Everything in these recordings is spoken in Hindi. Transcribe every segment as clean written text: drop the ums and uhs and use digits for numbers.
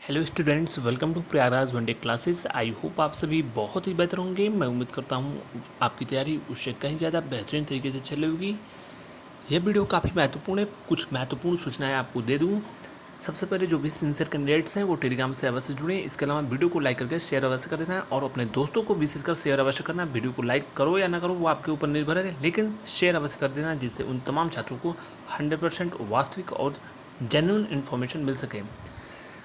Hello students, welcome to Prayagraj one day classes. I hope आप सभी बहुत ही बेहतर होंगे। मैं उम्मीद करता हूँ आपकी तैयारी उससे कहीं ज़्यादा बेहतरीन तरीके से चल रही होगी। यह वीडियो काफ़ी महत्वपूर्ण है। कुछ महत्वपूर्ण सूचनाएं आपको दे दूँ। सबसे पहले जो भी सिंसियर कैंडिडेट्स हैं वो टेलीग्राम से अवश्य जुड़ें। इसके अलावा वीडियो को लाइक करके शेयर अवश्य कर देना और अपने दोस्तों को विशेषकर शेयर अवश्य करना। वीडियो को लाइक करो या ना करो वो आपके ऊपर निर्भर है, लेकिन शेयर अवश्य कर देना, जिससे उन तमाम छात्रों को 100% वास्तविक और जेन्युइन इन्फॉर्मेशन मिल सके।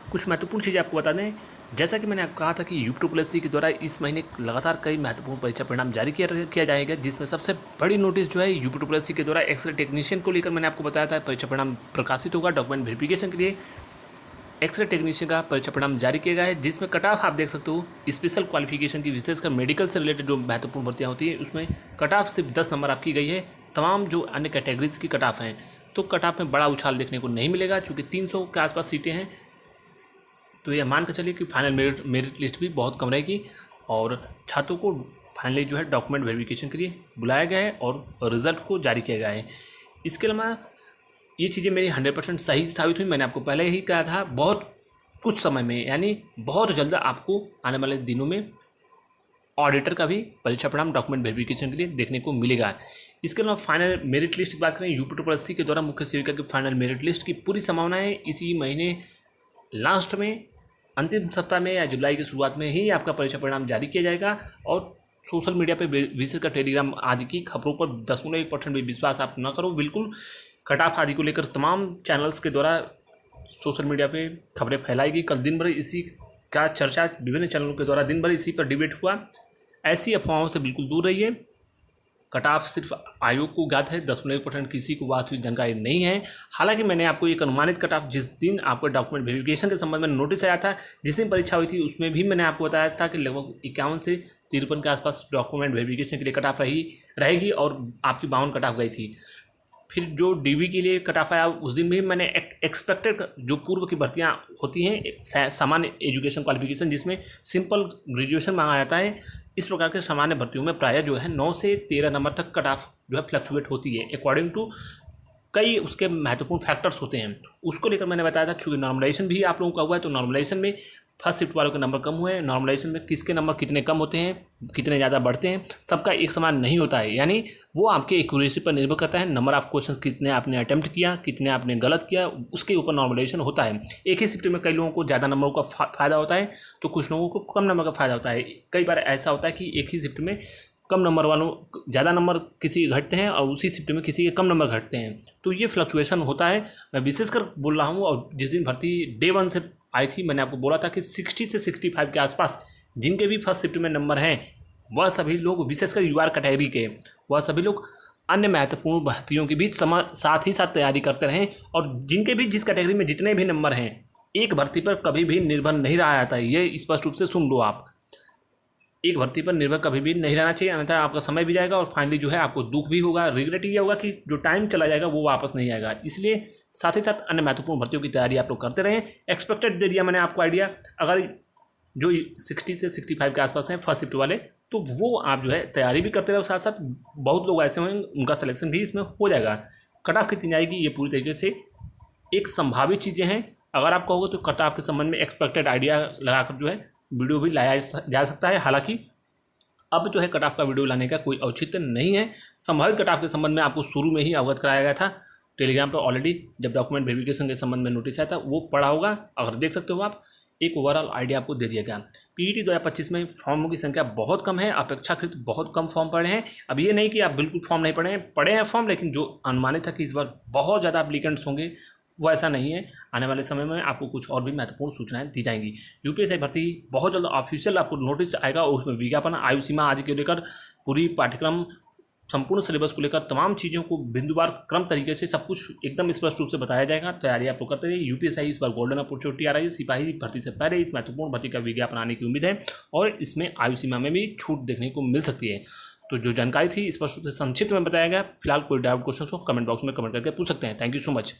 कुछ महत्वपूर्ण चीज़ें आपको बता दें। जैसा कि मैंने आपको कहा था कि यूपीएससी के द्वारा इस महीने लगातार कई महत्वपूर्ण परीक्षा परिणाम जारी किया जाएगा, जिसमें सबसे बड़ी नोटिस जो है यूपीएससी के द्वारा एक्सरे टेक्नीशियन को लेकर मैंने आपको बताया था परीक्षा परिणाम प्रकाशित होगा। डॉक्यूमेंट वेरिफिकेशन के लिए एक्सरे टेक्नीशियन का परीक्षा परिणाम जारी किया गया है, जिसमें कट ऑफ आप देख सकते हो। स्पेशल क्वालिफिकेशन की विशेषकर मेडिकल से रिलेटेड जो महत्वपूर्ण भर्तियाँ होती है उसमें कट ऑफ सिर्फ 10 नंबर आपकी गई है। तमाम जो अन्य कैटेगरीज की कट ऑफ हैं तो कट ऑफ में बड़ा उछाल देखने को नहीं मिलेगा, चूँकि 300 के आसपास सीटें हैं। तो यह मान कर चलिए कि फाइनल मेरिट लिस्ट भी बहुत कम रहेगी और छात्रों को फाइनली जो है डॉक्यूमेंट वेरिफिकेशन के लिए बुलाया गया है और रिजल्ट को जारी किया गया है। इसके अलावा ये चीज़ें मेरी 100% सही साबित हुई। मैंने आपको पहले ही कहा था, बहुत कुछ समय में यानी बहुत जल्द आपको आने वाले दिनों में ऑडिटर का भी परीक्षा परिणाम डॉक्यूमेंट वेरिफिकेशन के लिए देखने को मिलेगा। इसके अलावा फाइनल मेरिट लिस्ट की बात करें, यूपीएससी के द्वारा मुख्य सेविका की फाइनल मेरिट लिस्ट की पूरी संभावना है इसी महीने लास्ट में, अंतिम सप्ताह में या जुलाई की शुरुआत में ही आपका परीक्षा परिणाम जारी किया जाएगा। और सोशल मीडिया पे विशेषकर टेलीग्राम आदि की खबरों पर 0.1% भी विश्वास आप न करो। बिल्कुल कट ऑफ आदि को लेकर तमाम चैनल्स के द्वारा सोशल मीडिया पे खबरें फैलाई गई। कल दिन भर इसी का चर्चा विभिन्न चैनलों के द्वारा दिन भर इसी पर डिबेट हुआ। ऐसी अफवाहों से बिल्कुल दूर रहिए। कट ऑफ सिर्फ आयोग को ज्ञात है, 10% किसी को वास्तविक जानकारी नहीं है। हालांकि मैंने आपको एक अनुमानित कट ऑफ जिस दिन आपको डॉक्यूमेंट वेरिफिकेशन के संबंध में नोटिस आया था, जिस दिन परीक्षा हुई थी, उसमें भी मैंने आपको बताया था कि लगभग 51 से 53 के आसपास डॉक्यूमेंट वेरिफिकेशन के लिए कट ऑफ रहेगी और आपकी 52 कट ऑफ गई थी। फिर जो डीवी के लिए कट ऑफ आया उस दिन भी मैंने एक्सपेक्टेड जो पूर्व की भर्तियां होती हैं सामान्य एजुकेशन क्वालिफिकेशन, जिसमें सिंपल ग्रेजुएशन मांगा जाता है, इस प्रकार के सामान्य भर्तियों में प्रायः जो है 9 से 13 नंबर तक कट ऑफ जो है फ्लक्चुएट होती है अकॉर्डिंग टू कई उसके महत्वपूर्ण फैक्टर्स होते हैं। उसको लेकर मैंने बताया था, क्योंकि नॉर्मलाइजेशन भी आप लोगों का हुआ है, तो नॉर्मलाइजेशन में फर्स्ट शिफ्ट वालों के नंबर कम हुए हैं। नॉर्मलाइजेशन में किसके नंबर कितने कम होते हैं, कितने ज़्यादा बढ़ते हैं, सबका एक समान नहीं होता है। यानी वो आपके एक्यूरेसी पर निर्भर करता है। नंबर ऑफ क्वेश्चंस कितने आपने अटेम्प्ट किया, कितने आपने गलत किया, उसके ऊपर नॉर्मलाइजेशन होता है। एक ही शिफ्ट में कई लोगों को ज़्यादा नंबरों का फ़ायदा होता है तो कुछ लोगों को कम नंबर का फ़ायदा होता है। कई बार ऐसा होता है कि एक ही शिफ्ट में कम नंबर वालों ज़्यादा नंबर किसी के घटते हैं और उसी शिफ्ट में किसी के कम नंबर घटते हैं, तो ये फ्लक्चुएशन होता है। मैं विशेषकर बोल रहा हूँ। और जिस दिन भर्ती डे 1 से आई थी, मैंने आपको बोला था कि 60 से 65 के आसपास जिनके भी फर्स्ट शिफ्ट में नंबर हैं, वह सभी लोग विशेषकर यूआर कैटेगरी के, वह सभी लोग अन्य महत्वपूर्ण भर्तियों की भी साथ ही साथ तैयारी करते रहें। और जिनके भी जिस कैटेगरी में जितने भी नंबर हैं, एक भर्ती पर कभी भी निर्भर नहीं रहा जाता है। ये स्पष्ट रूप से सुन लो आप, एक भर्ती पर निर्भर कभी भी नहीं रहना चाहिए, अन्यथा आपका समय भी जाएगा और फाइनली जो है आपको दुख भी होगा। रिग्रेट ये होगा कि जो टाइम चला जाएगा वो वापस नहीं आएगा। इसलिए साथ ही साथ अन्य महत्वपूर्ण भर्तियों की तैयारी आप लोग करते रहें। एक्सपेक्टेड दे दिया मैंने आपको आइडिया। अगर जो 60 से 65 के आसपास हैं फर्स्ट शिफ्ट वाले, तो वो आप जो है तैयारी भी करते रहो। साथ साथ बहुत लोग ऐसे होंगे उनका सिलेक्शन भी इसमें हो जाएगा। कट ऑफ कितनी आएगी ये पूरी तरीके से एक संभावित चीज़ें हैं। अगर आप कहोगे तो कट ऑफ के संबंध में एक्सपेक्टेड आइडिया लगाकर जो है वीडियो भी लाया जा सकता है। हालांकि अब जो है कट ऑफ का वीडियो लाने का कोई औचित्य नहीं है। संभावित कट ऑफ के संबंध में आपको शुरू में ही अवगत कराया गया था टेलीग्राम पर। ऑलरेडी जब डॉक्यूमेंट वेरिफिकेशन के संबंध में नोटिस आया था वो पढ़ा होगा, अगर देख सकते हो आप। एक ओवरऑल आइडिया आपको दे दिया गया। पीईटी 2025 में फॉर्मों की संख्या बहुत कम है, अपेक्षाकृत बहुत कम फॉर्म पड़े हैं। अब ये नहीं कि आप बिल्कुल फॉर्म नहीं पढ़े हैं फॉर्म, लेकिन जो अनुमानित था कि इस बार बहुत ज़्यादा एप्लीकेंट्स होंगे, वो ऐसा नहीं है। आने वाले समय में आपको कुछ और भी महत्वपूर्ण सूचनाएं दी जाएंगी। यूपीएससी भर्ती बहुत जल्द ऑफिशियल आपको नोटिस आएगा और उसमें विज्ञापन, आयु सीमा आदि को लेकर पूरी पाठ्यक्रम, संपूर्ण सिलेबस को लेकर तमाम चीज़ों को बिंदुवार क्रम तरीके से सब कुछ एकदम स्पष्ट रूप से बताया जाएगा। तैयारी आपको करते रहिए। यूपीएससी इस बार गोल्डन अपॉर्चुनिटी आ रही है। सिपाही भर्ती से पहले इस महत्वपूर्ण भर्ती का विज्ञापन आने की उम्मीद है और इसमें आयु सीमा में भी छूट देखने को मिल सकती है। तो जो जानकारी थी स्पष्ट रूप से संक्षिप्त में बताया गया। फिलहाल कोई डाउट क्वेश्चन हो कमेंट बॉक्स में कमेंट करके पूछ सकते हैं। Thank you so much.